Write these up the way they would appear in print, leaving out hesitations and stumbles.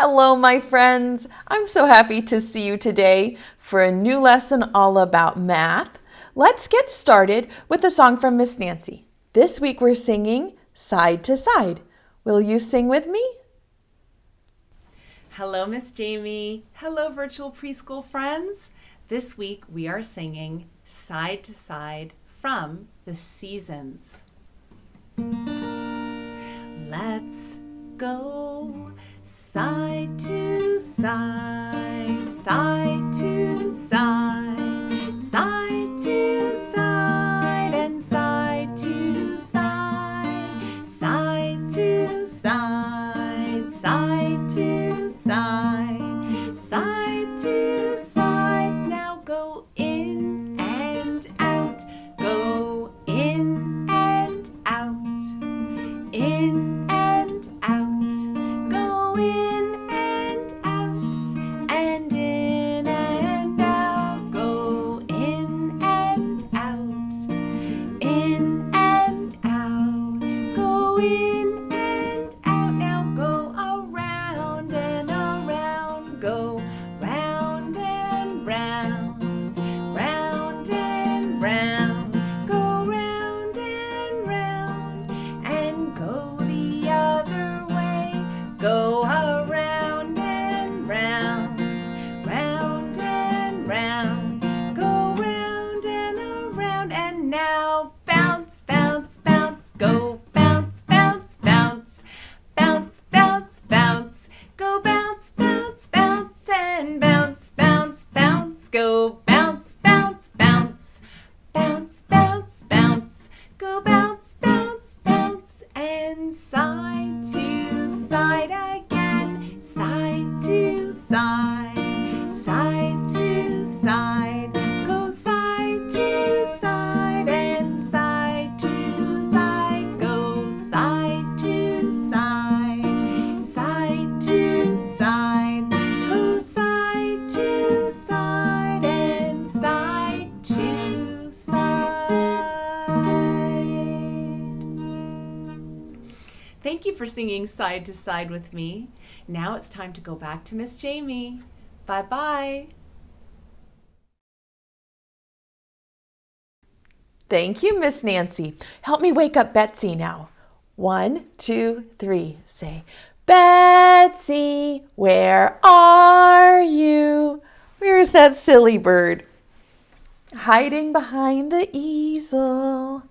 Hello, my friends. I'm so happy to see you today for a new lesson all about math. Let's get started with a song from Miss Nancy. This week we're singing Side to Side. Will you sing with me? Hello, Miss Jamie. Hello, virtual preschool friends. This week we are singing Side to Side from The Seasons. Let's go side to side, side to side, side to side, and side to side, side to side, side to side, side to side. Now go in and out, go in and out, in and out, go in and out, and in and out, go in and out, in and out, go in and out. Now go around and around, go round and round, round and round, go round and round, and go the other way, go around and round, round and round, go round and around, and now bounce, bounce, bounce, go bounce, bounce, bounce, bounce, bounce, bounce, go bounce, bounce, bounce, and bounce, bounce, bounce, go bounce, bounce, bounce, bounce, bounce, bounce, go bounce, bounce, bounce, and side to side again, side to side, side to side, go side to side, and side to side, go side to side, side to side, go side to side, and side to side. Thank you for singing Side to Side with me. Now it's time to go back to Miss Jamie. Bye-bye. Thank you, Miss Nancy. Help me wake up Betsy now. 1, 2, 3. Say, Betsy, where are you? Where's that silly bird? Hiding behind the easel.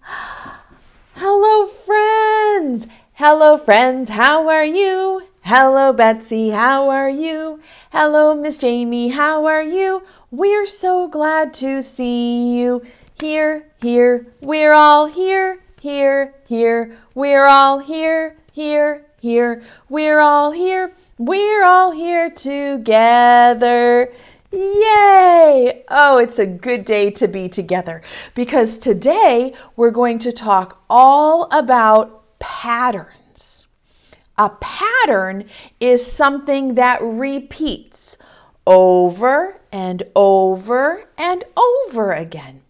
Hello, friends. Hello, friends. How are you? Hello, Betsy. How are you? Hello, Miss Jamie. How are you? We're so glad to see you. Here, here. We're all here. Here, here. We're all here. Here, here. We're all here. We're all here together. Yay! Oh, it's a good day to be together because today we're going to talk all about patterns. A pattern is something that repeats over and over and over again.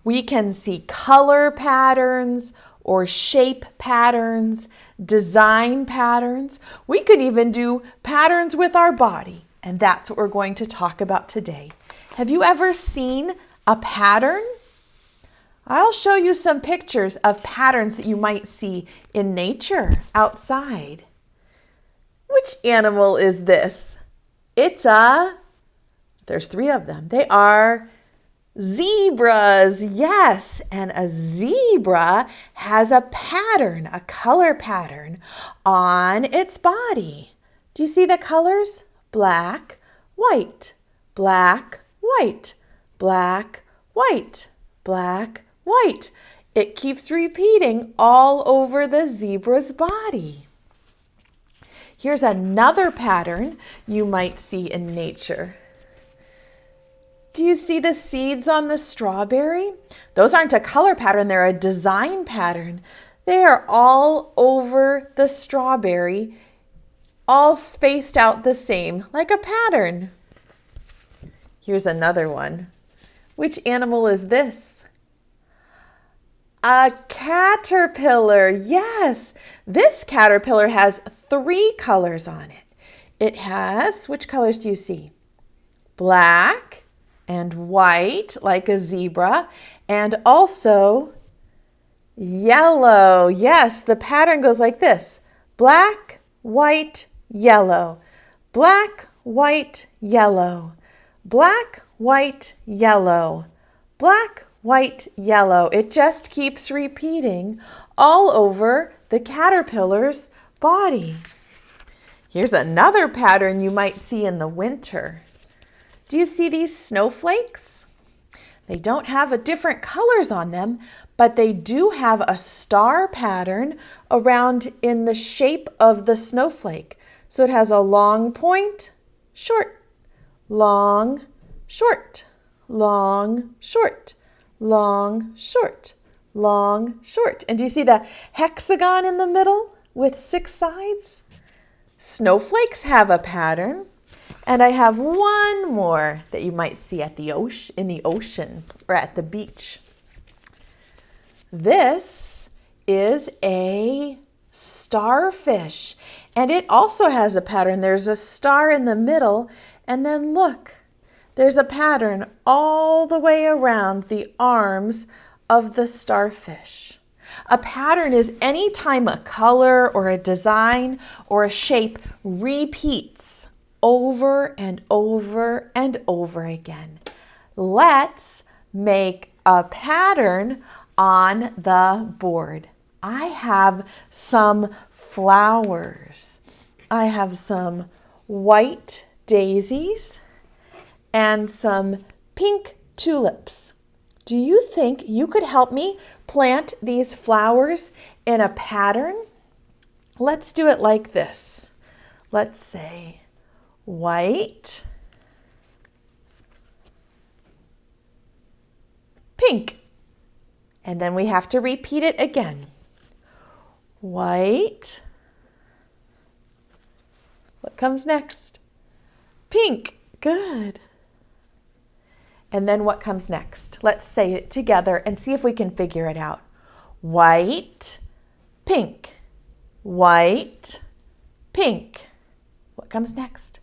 We can see color patterns or shape patterns, design patterns. We could even do patterns with our body. And that's what we're going to talk about today. Have you ever seen a pattern? I'll show you some pictures of patterns that you might see in nature, outside. Which animal is this? There's 3 of them. They are zebras, yes. And a zebra has a pattern, a color pattern on its body. Do you see the colors? Black, white, black, white, black, white, black, white. It keeps repeating all over the zebra's body. Here's another pattern you might see in nature. Do you see the seeds on the strawberry? Those aren't a color pattern, they're a design pattern. They are all over the strawberry, all spaced out the same, like a pattern. Here's another one. Which animal is this? A caterpillar, yes. This caterpillar has 3 colors on it. It has, which colors do you see? Black and white, like a zebra, and also yellow. Yes, the pattern goes like this. Black, white, yellow. Black, white, yellow. Black, white, yellow. Black, white, yellow. It just keeps repeating all over the caterpillar's body. Here's another pattern you might see in the winter. Do you see these snowflakes? They don't have different colors on them, but they do have a star pattern around in the shape of the snowflake. So it has a long point, short, long, short, long, short, long, short, long, short. And do you see the hexagon in the middle with 6 sides? Snowflakes have a pattern. And I have one more that you might see at the in the ocean or at the beach. This is a starfish, and it also has a pattern. There's a star in the middle, and then look, there's a pattern all the way around the arms of the starfish. A pattern is any time a color or a design or a shape repeats over and over and over again. Let's make a pattern on the board. I have some flowers. I have some white daisies and some pink tulips. Do you think you could help me plant these flowers in a pattern? Let's do it like this. Let's say white, pink, and then we have to repeat it again. White, what comes next? Pink, good. And then what comes next? Let's say it together and see if we can figure it out. White, pink, white, pink. What comes next?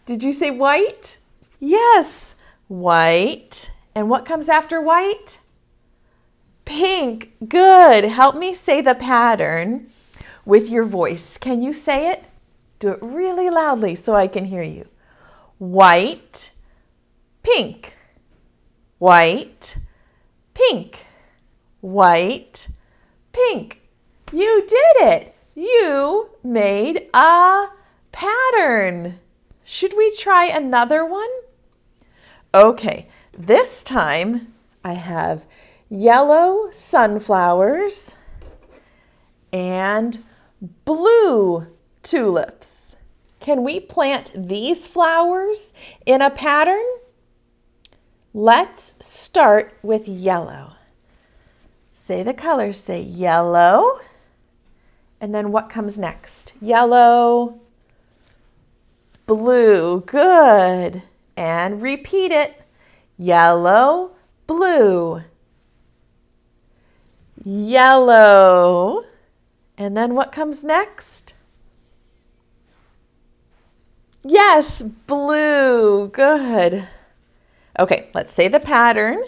Did you say white? Yes, white. And what comes after white? Pink. Good. Help me say the pattern with your voice. Can you say it? Do it really loudly so I can hear you. White, pink, white, pink, white, pink. You did it. You made a pattern. Should we try another one? Okay, this time I have yellow sunflowers and blue tulips. Can we plant these flowers in a pattern? Let's start with yellow. Say the colors, say yellow, and then what comes next? Yellow, blue, good. And repeat it. Yellow, blue, yellow. And then what comes next? Yes, blue, good. Okay, let's say the pattern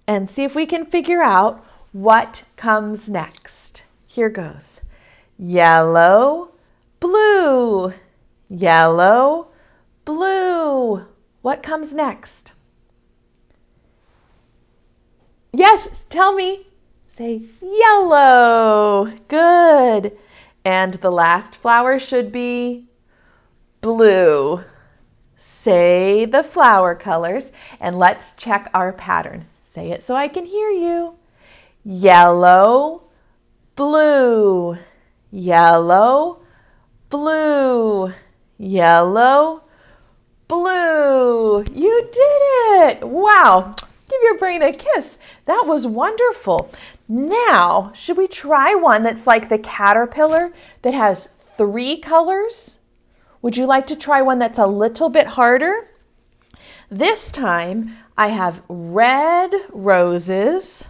and see if we can figure out what comes next. Here goes. Yellow, blue, yellow, blue. What comes next? Yes, tell me. Say yellow. Good. And the last flower should be blue. Say the flower colors and let's check our pattern. Say it so I can hear you. Yellow, blue, yellow, blue, yellow, blue. You did it. Wow. Give your brain a kiss. That was wonderful. Now, should we try one that's like the caterpillar that has 3 colors? Would you like to try one that's a little bit harder? This time, I have red roses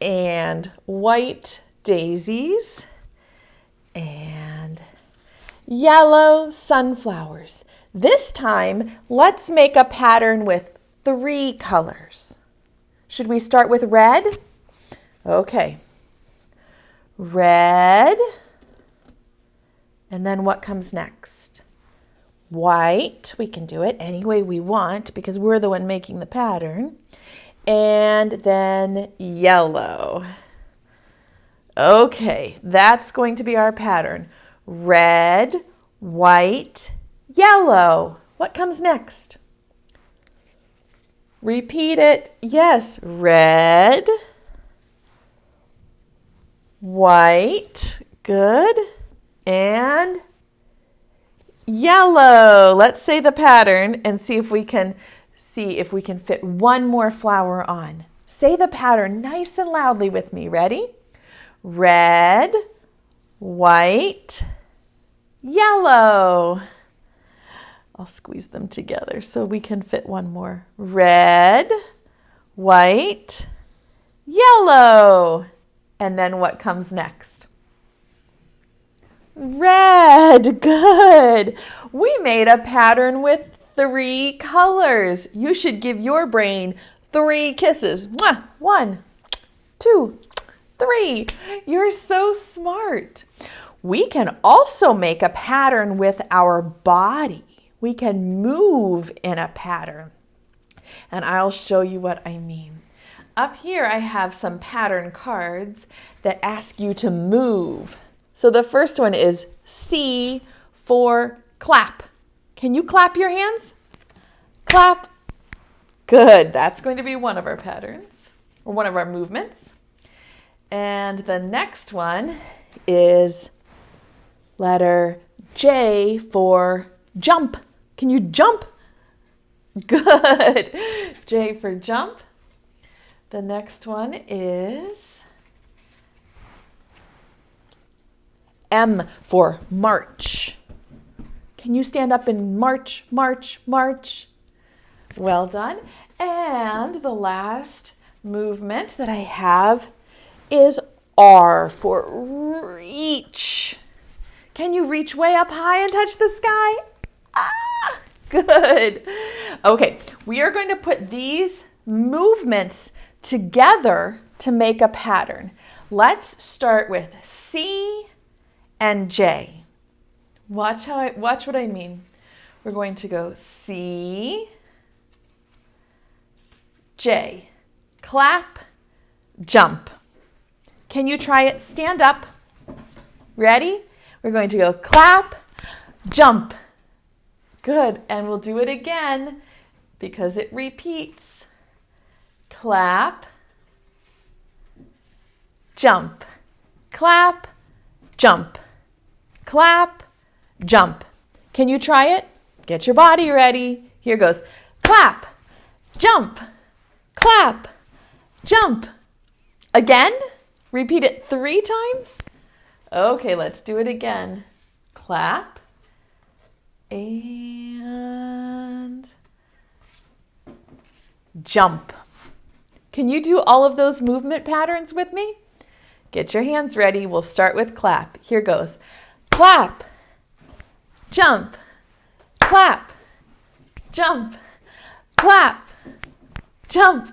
and white daisies and yellow sunflowers. This time, let's make a pattern with 3 colors. Should we start with red? Okay. Red. And then what comes next? White. We can do it any way we want because we're the one making the pattern. And then yellow. Okay, that's going to be our pattern. Red, white, yellow. What comes next? Repeat it. Yes, red, white, good, and yellow. Let's say the pattern and see if we can fit one more flower on. Say the pattern nice and loudly with me. Ready? Red, white, yellow. I'll squeeze them together so we can fit one more. Red, white, yellow. And then what comes next? Red, good. We made a pattern with 3 colors. You should give your brain 3 kisses. Mwah! 1, 2, 3. You're so smart. We can also make a pattern with our body. We can move in a pattern. And I'll show you what I mean. Up here I have some pattern cards that ask you to move. So the first one is C for clap. Can you clap your hands? Clap. Good. That's going to be one of our patterns or one of our movements. And the next one is letter J for jump. Can you jump? Good. J for jump. The next one is M for march. Can you stand up and march, march, march? Well done. And the last movement that I have is R for reach. Can you reach way up high and touch the sky? Ah, good. Okay, we are going to put these movements together to make a pattern. Let's start with C and J. Watch what I mean. We're going to go C, J. Clap, jump. Can you try it? Stand up. Ready? We're going to go clap, jump. Good. And we'll do it again because it repeats. Clap, jump. Clap, jump. Clap, jump. Can you try it? Get your body ready. Here goes. Clap, jump. Clap, jump. Again? Repeat it 3 times? Okay, let's do it again. Clap and jump. Can you do all of those movement patterns with me? Get your hands ready. We'll start with clap. Here goes. Clap, jump, clap, jump, clap, jump.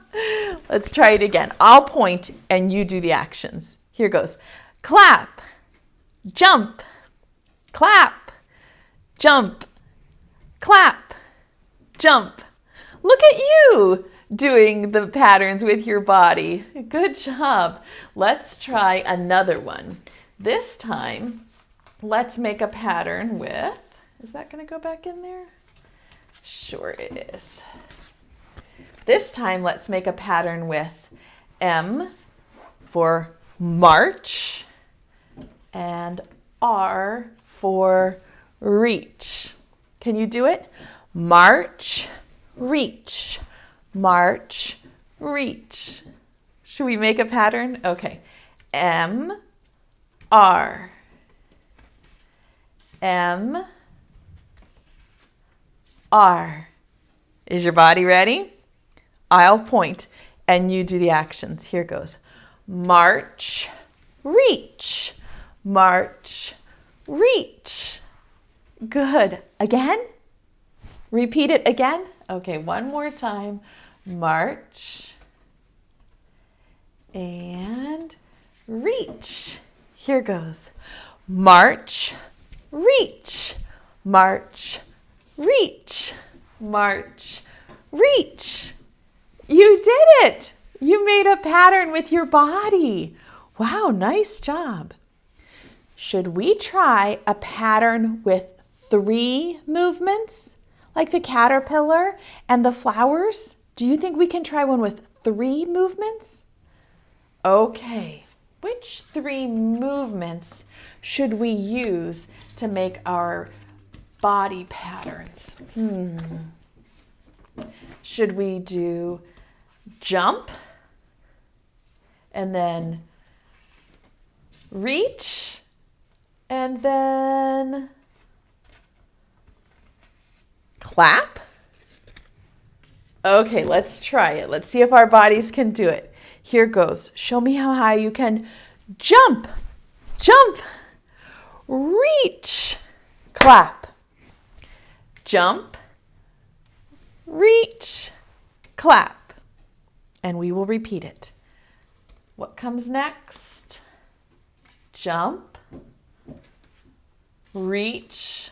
Let's try it again. I'll point and you do the actions. Here goes. Clap, jump, clap, jump, clap, jump. Look at you doing the patterns with your body. Good job. Let's try another one. This time, let's make a pattern with, is that going to go back in there? Sure it is. This time, let's make a pattern with M for march and R for reach. Can you do it? March, reach, march, reach. Should we make a pattern? Okay. M, R, M, R. Is your body ready? I'll point and you do the actions. Here goes. March, reach, march, reach. Good. Again? Repeat it again. Okay, one more time. March and reach. Here goes. March, reach. March, reach. March, reach. You did it. You made a pattern with your body. Wow, nice job. Should we try a pattern with 3 movements, like the caterpillar and the flowers? Do you think we can try one with 3 movements? Okay, which 3 movements should we use to make our body patterns? Should we do jump and then reach and then clap? Okay, let's try it. Let's see if our bodies can do it. Here goes. Show me how high you can jump, jump, reach, clap, jump, reach, clap. And we will repeat it. What comes next? Jump, reach,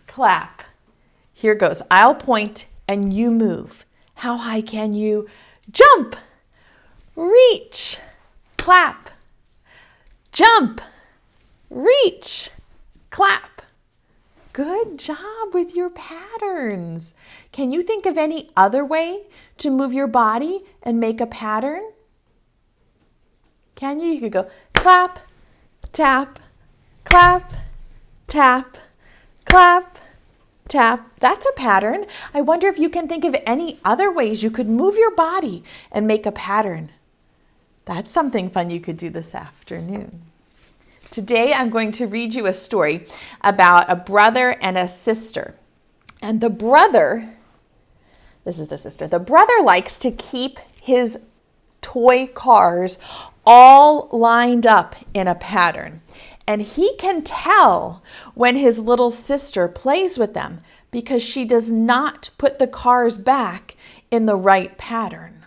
clap. Here goes. I'll point and you move. How high can you jump, reach, clap, jump, reach, clap. Good job with your patterns. Can you think of any other way to move your body and make a pattern? Can you? You could go clap, tap, clap, tap, clap, tap. That's a pattern. I wonder if you can think of any other ways you could move your body and make a pattern. That's something fun you could do this afternoon. Today I'm going to read you a story about a brother and a sister. And the brother, this is the sister, the brother likes to keep his toy cars all lined up in a pattern. And he can tell when his little sister plays with them because she does not put the cars back in the right pattern.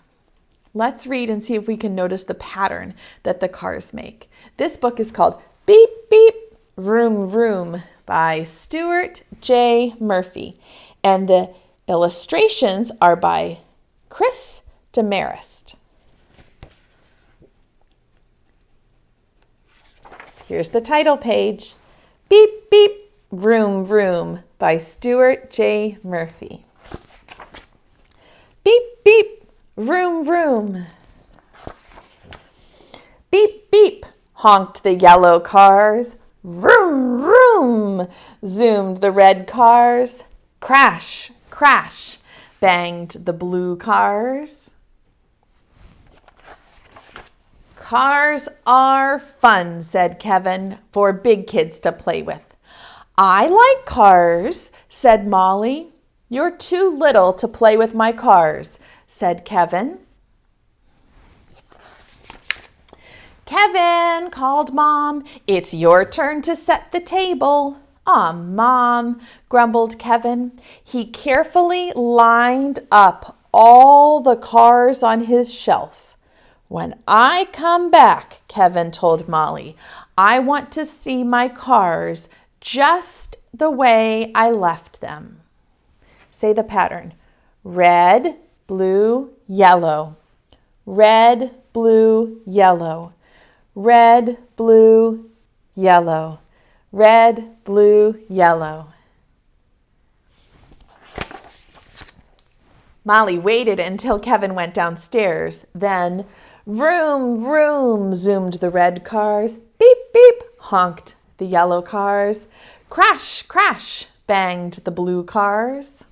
Let's read and see if we can notice the pattern that the cars make. This book is called Beep, Beep, Vroom Vroom by Stuart J. Murphy. And the illustrations are by Chris Demarest. Here's the title page. Beep, Beep, Vroom Vroom by Stuart J. Murphy. Beep, beep, vroom, vroom. Beep, beep, honked the yellow cars. Vroom, vroom, zoomed the red cars. Crash, crash, banged the blue cars. Cars are fun, said Kevin, for big kids to play with. I like cars, said Molly. You're too little to play with my cars, said Kevin. Kevin, called Mom, it's your turn to set the table. Aw, Mom, grumbled Kevin. He carefully lined up all the cars on his shelf. When I come back, Kevin told Molly, I want to see my cars just the way I left them. Say the pattern. Red, blue, yellow. Red, blue, yellow. Red, blue, yellow. Red, blue, yellow. Molly waited until Kevin went downstairs. Then, vroom, vroom, zoomed the red cars. Beep, beep, honked the yellow cars. Crash, crash, banged the blue cars.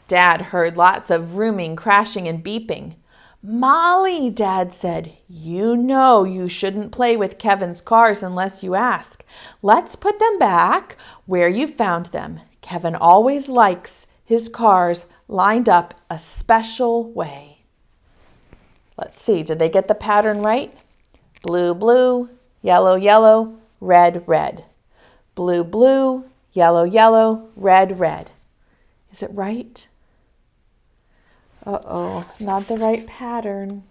Dad heard lots of vrooming, crashing, and beeping. Molly, Dad said, you know you shouldn't play with Kevin's cars unless you ask. Let's put them back where you found them. Kevin always likes his cars lined up a special way. Let's see, did they get the pattern right? Blue, blue, yellow, yellow, red, red. Blue, blue, yellow, yellow, red, red. Is it right? Uh-oh, not the right pattern.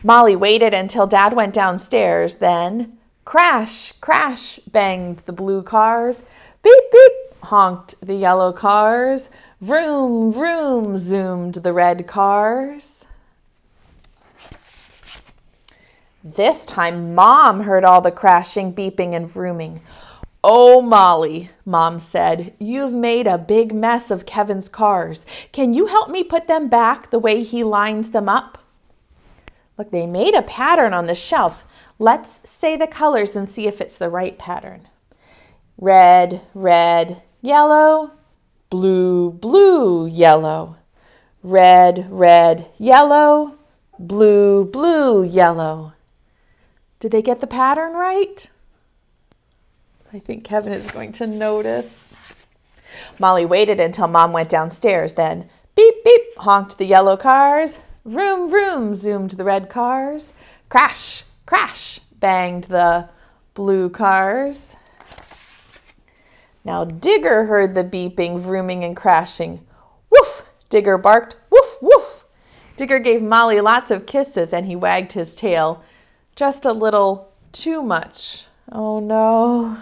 Molly waited until Dad went downstairs, then crash, crash, banged the blue cars. Beep, beep, honked the yellow cars. Vroom, vroom, zoomed the red cars. This time, Mom heard all the crashing, beeping, and vrooming. "Oh, Molly," Mom said, "you've made a big mess of Kevin's cars. Can you help me put them back the way he lines them up?" Look, they made a pattern on the shelf. Let's say the colors and see if it's the right pattern. Red, red, yellow. Blue, blue, yellow. Red, red, yellow. Blue, blue, yellow. Did they get the pattern right? I think Kevin is going to notice. Molly waited until Mom went downstairs, then beep, beep, honked the yellow cars. Vroom, vroom, zoomed the red cars. Crash, crash, banged the blue cars. Now Digger heard the beeping, vrooming, and crashing. Woof, Digger barked. Woof, woof. Digger gave Molly lots of kisses and he wagged his tail. Just a little too much. Oh no.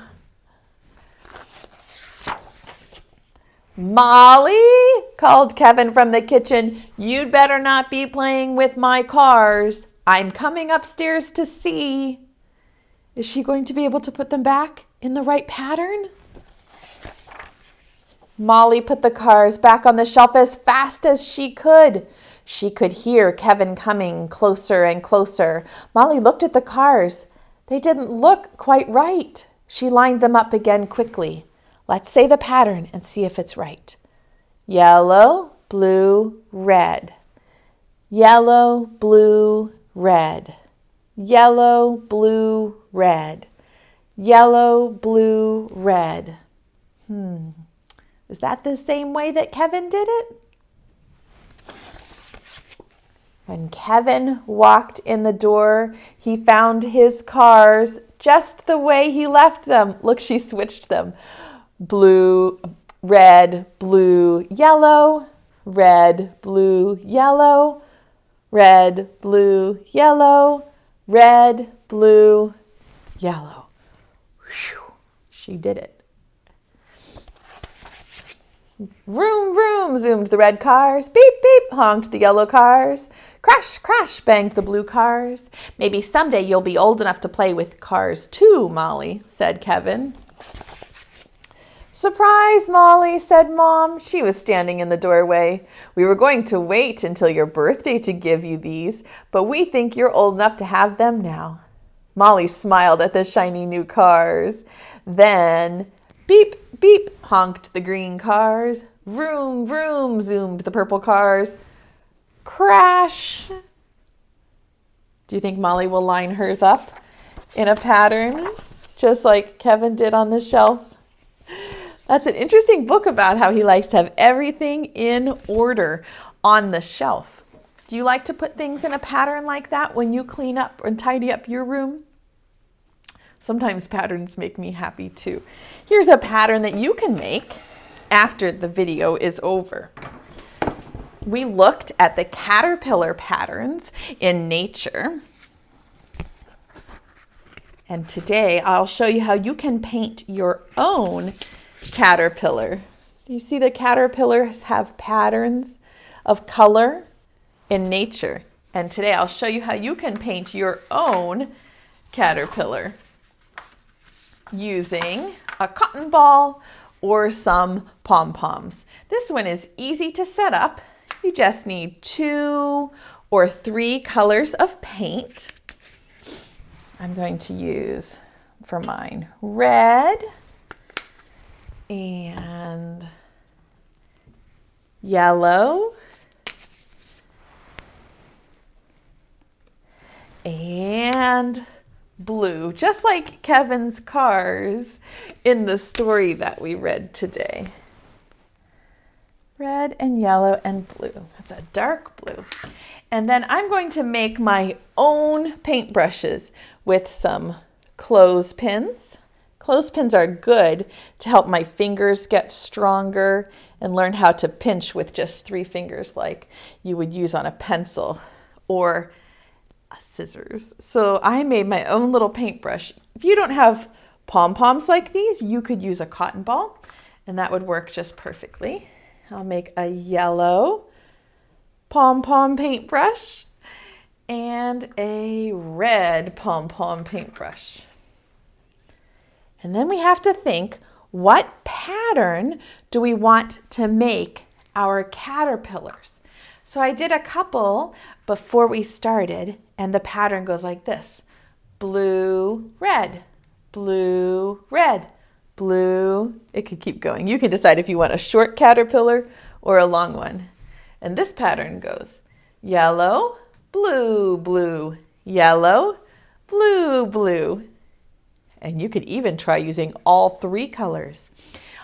"Molly," called Kevin from the kitchen, "you'd better not be playing with my cars. I'm coming upstairs to see." Is she going to be able to put them back in the right pattern? Molly put the cars back on the shelf as fast as she could. She could hear Kevin coming closer and closer. Molly looked at the cars. They didn't look quite right. She lined them up again quickly. Let's say the pattern and see if it's right. Yellow, blue, red. Yellow, blue, red. Yellow, blue, red. Yellow, blue, red. Is that the same way that Kevin did it? When Kevin walked in the door, he found his cars just the way he left them. Look, she switched them. Blue, red, blue, yellow, red, blue, yellow, red, blue, yellow, red, blue, yellow. Whew, she did it. Vroom, vroom, zoomed the red cars. Beep, beep, honked the yellow cars. Crash, crash, banged the blue cars. "Maybe someday you'll be old enough to play with cars too, Molly," said Kevin. "Surprise, Molly," said Mom. She was standing in the doorway. "We were going to wait until your birthday to give you these, but we think you're old enough to have them now." Molly smiled at the shiny new cars. Then, beep, beep, honked the green cars. Vroom, vroom, zoomed the purple cars. Crash. Do you think Molly will line hers up in a pattern, just like Kevin did on the shelf? That's an interesting book about how he likes to have everything in order on the shelf. Do you like to put things in a pattern like that when you clean up and tidy up your room? Sometimes patterns make me happy too. Here's a pattern that you can make after the video is over. We looked at the caterpillar patterns in nature. And today I'll show you how you can paint your own caterpillar. You see the caterpillars have patterns of color in nature. And today I'll show you how you can paint your own caterpillar using a cotton ball or some pom-poms. This one is easy to set up. You just need 2 or 3 colors of paint. I'm going to use, for mine, red and yellow and blue, just like Kevin's cars in the story that we read today. Red and yellow and blue. That's a dark blue. And then I'm going to make my own paintbrushes with some clothespins. Clothespins are good to help my fingers get stronger and learn how to pinch with just 3 fingers like you would use on a pencil or scissors. So I made my own little paintbrush. If you don't have pom-poms like these, you could use a cotton ball and that would work just perfectly. I'll make a yellow pom-pom paintbrush and a red pom-pom paintbrush. And then we have to think, what pattern do we want to make our caterpillars? So I did a couple before we started, and the pattern goes like this. Blue, red, blue, red, blue. It could keep going. You can decide if you want a short caterpillar or a long one. And this pattern goes yellow, blue, blue, yellow, blue, blue. And you could even try using all 3 colors.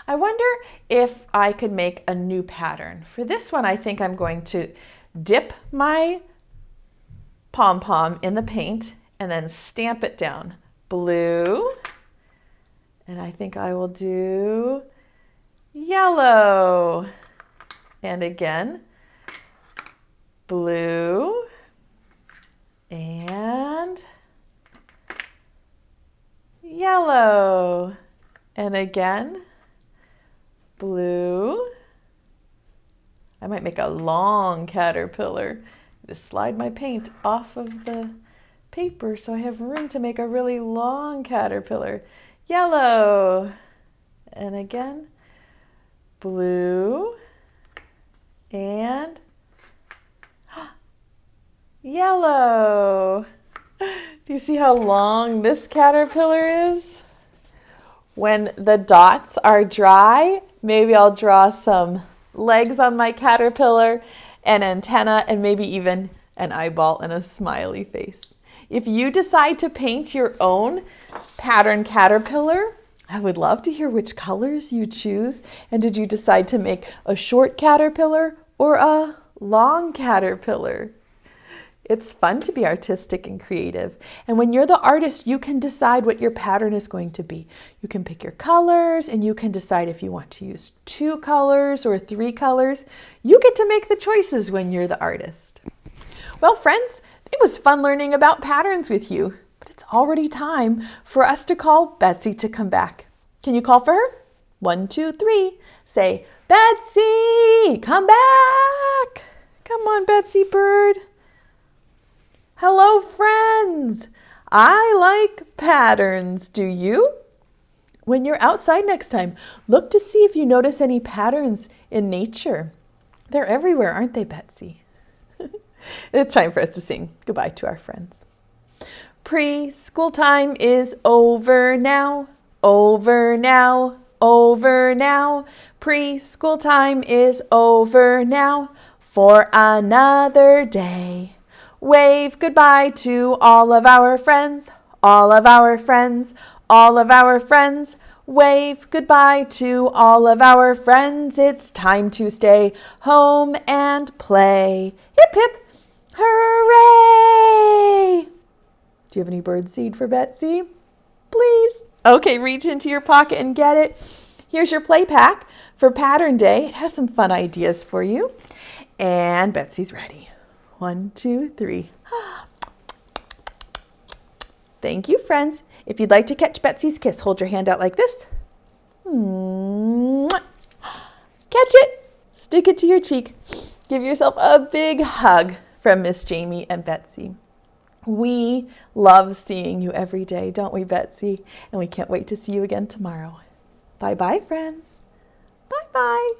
I wonder if I could make a new pattern. For this one, I think I'm going to dip my pom-pom in the paint and then stamp it down. Blue. And I think I will do yellow. And again, blue. And yellow, and again, blue. I might make a long caterpillar. Just slide my paint off of the paper so I have room to make a really long caterpillar. Yellow, and again, blue, and yellow. Do you see how long this caterpillar is? When the dots are dry, maybe I'll draw some legs on my caterpillar, an antenna, and maybe even an eyeball and a smiley face. If you decide to paint your own pattern caterpillar, I would love to hear which colors you choose. And did you decide to make a short caterpillar or a long caterpillar? It's fun to be artistic and creative. And when you're the artist, you can decide what your pattern is going to be. You can pick your colors and you can decide if you want to use 2 colors or 3 colors. You get to make the choices when you're the artist. Well, friends, it was fun learning about patterns with you, but it's already time for us to call Betsy to come back. Can you call for her? 1, 2, 3. Say, Betsy, come back. Come on, Betsy bird. Hello, friends. I like patterns. Do you? When you're outside next time, look to see if you notice any patterns in nature. They're everywhere, aren't they, Betsy? It's time for us to sing goodbye to our friends. Preschool time is over now, over now, over now. Preschool time is over now for another day. Wave goodbye to all of our friends, all of our friends, all of our friends. Wave goodbye to all of our friends. It's time to stay home and play. Hip, hip, hooray! Do you have any bird seed for Betsy? Please. Okay, reach into your pocket and get it. Here's your play pack for Pattern Day. It has some fun ideas for you. And Betsy's ready. 1, 2, 3. Thank you, friends. If you'd like to catch Betsy's kiss, hold your hand out like this. Catch it. Stick it to your cheek. Give yourself a big hug from Miss Jamie and Betsy. We love seeing you every day, don't we, Betsy? And we can't wait to see you again tomorrow. Bye-bye, friends. Bye-bye.